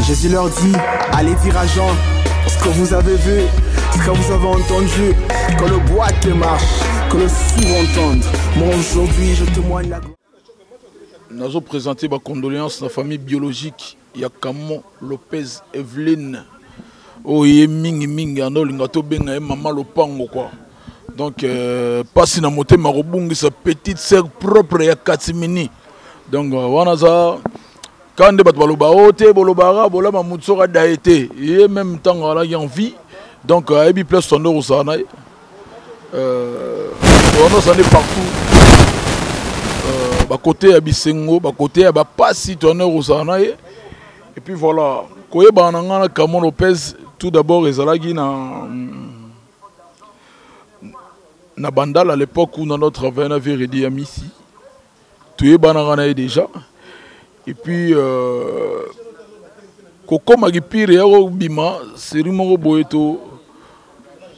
Jésus leur dit, allez dire à Jean, ce que vous avez vu, ce que vous avez entendu, que le boîte marche, que le sourd entende. Moi aujourd'hui, je témoigne la gloire. Nous avons présenté ma condoléance à la famille biologique. Il y a Camon Lopez Evelyne. Oh, il y a Mingi, maman Lopango quoi. Donc, pas si na moté marobungi sa petite sœur propre ya Katimini. Donc, on a ça. Quand on a balobaote, bolobara, bolama mutsora daete. Et même temps, on a envie. Donc, il y a plus de temps où on est partout. Côté à Bisengo, côté à Passi, et puis voilà. Koye bananga Camon Lopez, tout d'abord, ils allaient na Bandal à l'époque où notre avait rédit à Missi. Tout est bananga déjà. Et puis, Koko Magipire et Bima, c'est Rimoro Boeto.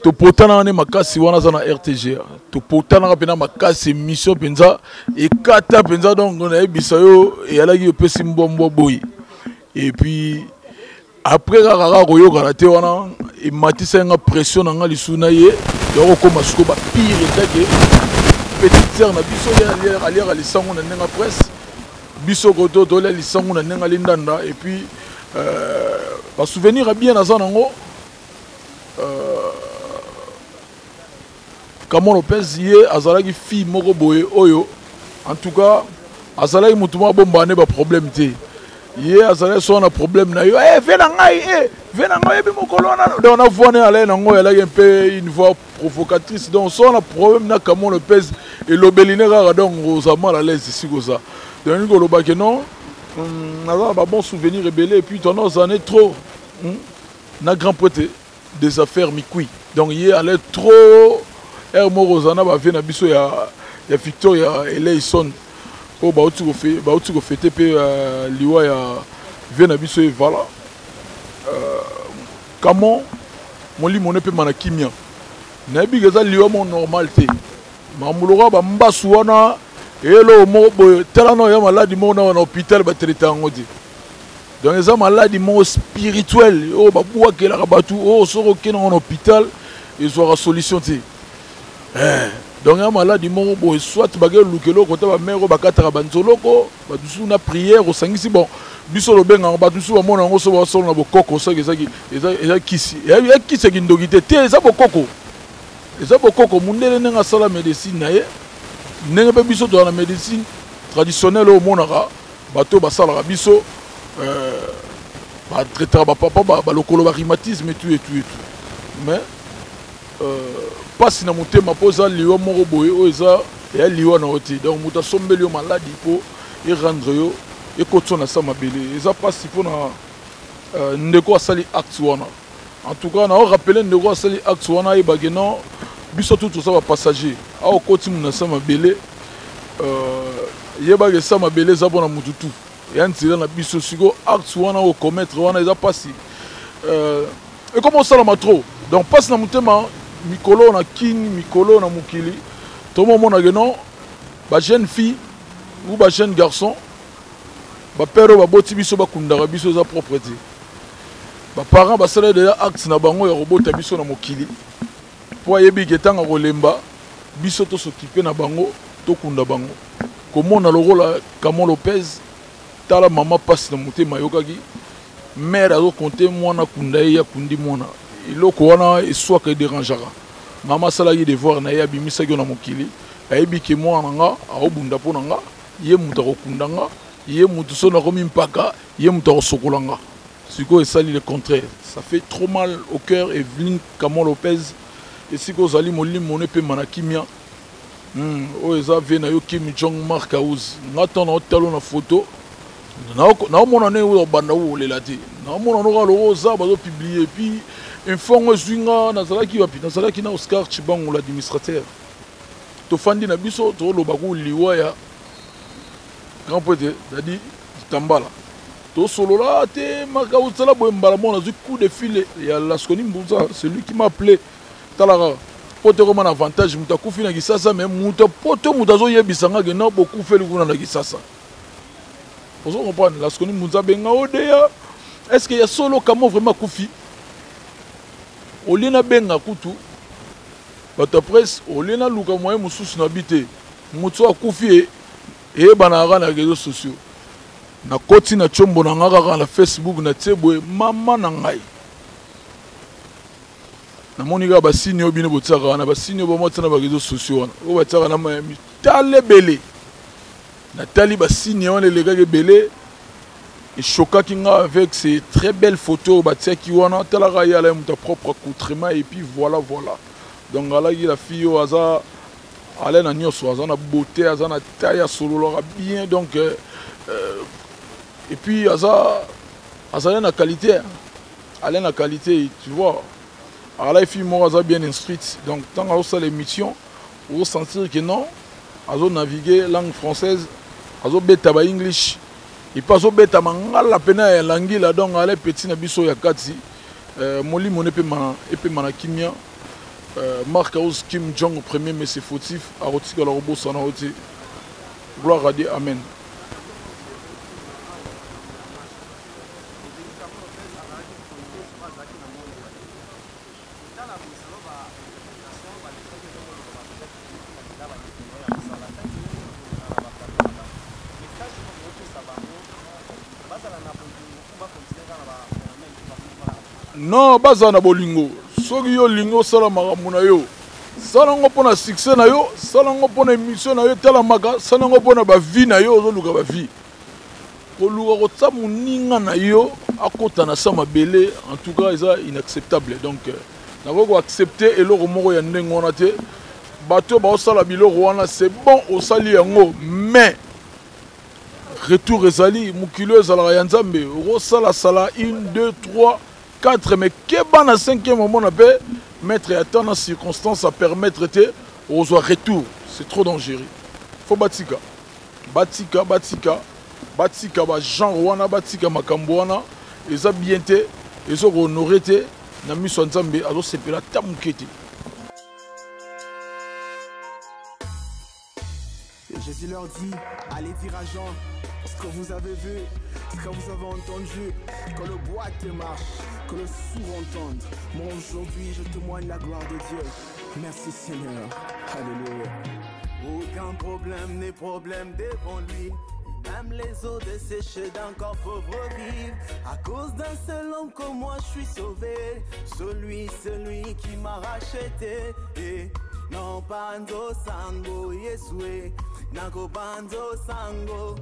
To potana ne makasi wana za na RTG to potana pena makasi mission penza et kata penza donc on a bisayo et ala ki pesi mbombo boy et puis après rara royo karate wana et matisa nga pression nga lisuna ye yoko koma suko ba pire take petite sœur na biso ya alier lisango na nga presse biso koto to la lisango na nga lindanda et puis ba souvenir bien na za nango Camon Lopez yé azalaki fille moko boye oyo en tout cas azalaki mutuma bombane ba problème té yé azalaki so na problème na yo vena ngai bi mokolo na on a voné aller nango elle a un peu une voix provocatrice donc so na problème na Camon Lopez et lobeline rara donc ça mal à l'aise ici comme ça donc ko loba que non on a bon souvenir rebelle et puis ton en est trop na grand pote des affaires mikui donc yé allait trop Hermo Rosana va venir à Bisso, il y a Victoria et Leison. Oh, bah, tu go fêter, puis Liwa, il y a venir à Bisso et voilà. Comment mon lit, mon épée, mon kimia. Nabi Gaza, Liwa, mon normalité. Mamoulora, bah, Mbasouana, et là, Telano, il y a malade, mon en hôpital, bah, traité en mode. Donc, les malades, mon spirituel. Oh, bah, pour qu'il a rabattu, oh, sort qu'il en hôpital, ils auront solution. Donc, il y a malade, soit tu as lukelo, quand tu as mère, tu as banzoloko, tu as prière au sang ici. Bon, biso le ben en bas, tu as mon ango, tu as son abokoko, ça qui est kisi. Il y a qui c'est qui ndogité, tu es abokoko. Les abokoko, mon nez n'est pas la médecine, n'est pas biso dans la médecine traditionnelle au monara, bateau basala biso, traiter papa, le colobarymatisme et tout. Mais, pas si na monté ma pose liwa moko boye o eza ya liwa na oti donc muta sombeli yo maladi po et rendre yo et kotona sa mabele eza pas si po na ndeko asali acte wana en tout cas na rappeler ndeko asali acte wana e bageno biso tout ça va passager a okoti muna sa mabele yeba ke sa mabele za bona mututu ya ntira na biso siko acte wana o commettre wana eza pas si et comment ça la matro donc passe na mutema Mikolo na kini, Mikolo na mukili. Tout le monde a dit non. Ba jeune fille ou ba jeune garçon. Ba père ba boti biso ba kundara biso za propreté. Ba parents ba sala déjà acte na bango ya robota biso na mukili. Po yebi ketanga kolemba biso to s'occuper na bango to kunda bango. Comment na loro la Camon Lopez tala maman passe na mutema yokaki. Mère a compté mwana kunda ya kundi mwana. Il est soit que dérangera. Maman salagi de voir na yabi misagi na mokili. Aibi ke moi nanga a obunda ponanga. Ye mutaro kundanga. Ye mutuso na komi mpaka. Ye mutaro sokolanga. Siko et sali le contraire. Ça fait trop mal au cœur. Et Evelyne Camon Lopez. Et siko zali molim mon épée manakimia. Oh eza vena yo Kim Jong Mark House. N'attend na hôtel na photo. Na mon année où banda où les lati. Na mon année où rosa bazo publier puis Informe Zwinga, Nazalaki Wapi, Nazalaki na Oscar Chibango, l'administrateur. Tofandi na biso, to lo bagu liwaya. Grand poète, Dadi Tambala. To solo là, te Makaoutsala Boembalamon, a coup de fil, il y a Laskoni Mbouza, c'est lui qui m'a appelé. Talara. Poto comme un avantage, muta kufi na gisasa, mais muta poto mutazo yebisanga que non beaucoup fait le goût na gisasa. Vous comprenez? Laskoni Mbouza benga odeya. Est-ce qu'il y a solo comment vraiment kufi? Olena benga kutu. Bata presse, olena luka moyen mususu na bité. Mutu akufi et banara na réseaux sociaux. Na koti na chombo na ngaka na Facebook na tsebwe mama na ngai. Na monika ba signe obine botsaka na ba signe bo motana ba réseaux sociaux wana. O batsaka na Miami tale belé. Na tali ba signe wana les gars belé. Et choquant avec ces très belles photos batia ki wana talaka ya la ta propre accoutrement et puis voilà. Donc là la fille au hasard elle na nyoso azana beauté azana taille solo bien donc et puis azana na qualité elle na qualité tu vois. Alors là, les filles m'ont bien instruite. Donc, tant que vous avez l'émission, vous sentir que non, vous avez navigué langue française, vous avez bêta ba English, et pas vous bêta mangala pena langue là donc allez petit na biso ya kati. Moli mon épée mana kimia. Marc House Kim Jong premier mais c'est fautif. Arotika la robot sana oti. Gloire à Dieu, amen. Non, baza na bolingo. Soki yo lingo sala makambo na yo. Sala ngo pona succès na yo, sala ngo pona émission na yo tala maka, sala ngo pona ba vie na yo zo luka ba vie. Ko luka ko tsa muninga na yo akota na sama belé, en tout cas ça inacceptable. Donc na ko accepter eloko moko ya ndengo wana te. Bato ba osala biloko wana c'est bon osali yango, mais retour ezali mukilo ezala ya nzambe. Osala sala 1 2 3 4, mais qu'est-ce na 5e moment on peut mettre à temps dans circonstances à permettre aux retour. C'est trop dangereux. Faut batika. Batika ba genre wana batika makambo wana eza bien te, ezo honorer te na miso nzambe azo sepela tamukete. Jésus leur dit, allez dire à Jean, ce que vous avez vu, ce que vous avez entendu, que le boîte marche, que le sourd entende. Moi aujourd'hui je témoigne la gloire de Dieu. Merci Seigneur. Alléluia. Aucun problème n'est problème devant lui. Même les eaux desséchées d'un corps pauvre vivent. À cause d'un seul homme comme moi je suis sauvé. Celui qui m'a racheté. Et non pando sango Yesue. Nako pando sango.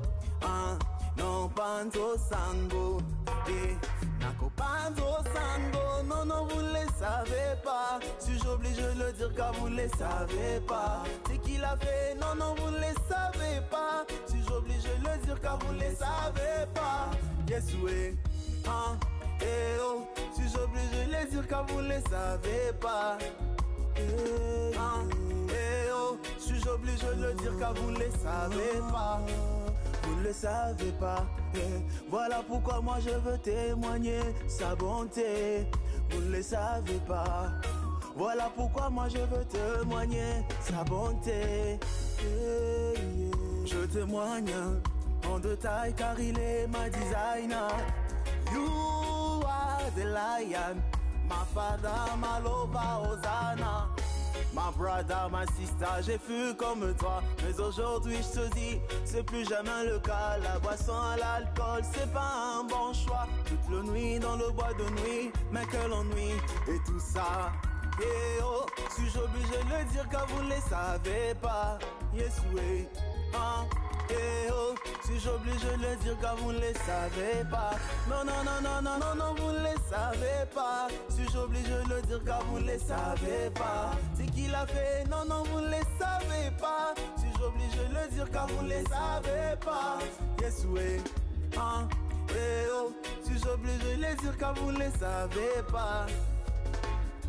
Non pando sango. Et nako pando sango. Non vous ne le savez pas. Si j'oblige de le dire car vous ne le savez pas. C'est qu'il a fait. Non vous ne le savez pas. Si j'oblige de le dire car vous ne le savez pas. Yesue. Eh oh. Si j'oblige de le dire car vous ne le savez pas. Eh oh, suis-je obligé de le dire car vous ne le savez pas. Vous ne le savez pas. Voilà pourquoi moi je veux témoigner sa bonté. Vous ne le savez pas. Voilà pourquoi moi je veux témoigner sa bonté. Je témoigne en détail car il est ma designer. You are the lion. My father, my lover, Hosanna. My brother, my sister, j'ai fui comme toi. Mais aujourd'hui je te dis, c'est plus jamais le cas. La boisson à l'alcool, c'est pas un bon choix. Toute la nuit dans le bois de nuit, mais quel ennui. Et tout ça, eh oh, suis-je obligé de le dire car vous ne le savez pas. Yes oui, eh oh, suis-je obligé de le dire car vous ne le savez pas. Non, vous ne le savez pas. Suis-je obligé de le dire car vous ne le savez pas. C'est qu'il a fait, non, vous ne le savez pas. Suis-je obligé de le dire car vous ne le savez pas. Yes oui, eh oh, suis-je obligé de le dire car vous ne le savez pas.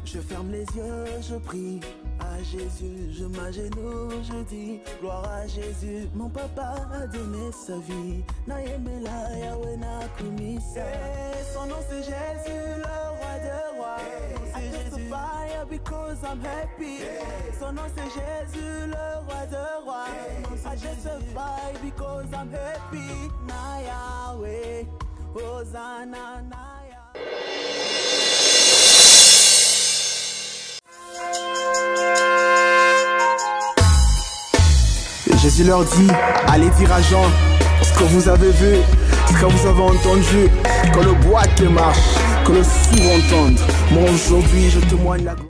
Je ferme les yeux, je prie à Jésus, je m'agenouille, je dis gloire à Jésus. Mon papa a donné sa vie, Naïmela Yahweh Nakumisa. Son nom c'est Jésus, le roi de rois. I testify because I'm happy. Son nom c'est Jésus, le roi de rois. I testify because I'm happy. Na Yahweh, Hosanna, na Yahweh. Jésus leur dit, allez dire à Jean ce que vous avez vu, ce que vous avez entendu, que le boîte marche, que le sourd entende. Moi aujourd'hui je témoigne la gloire.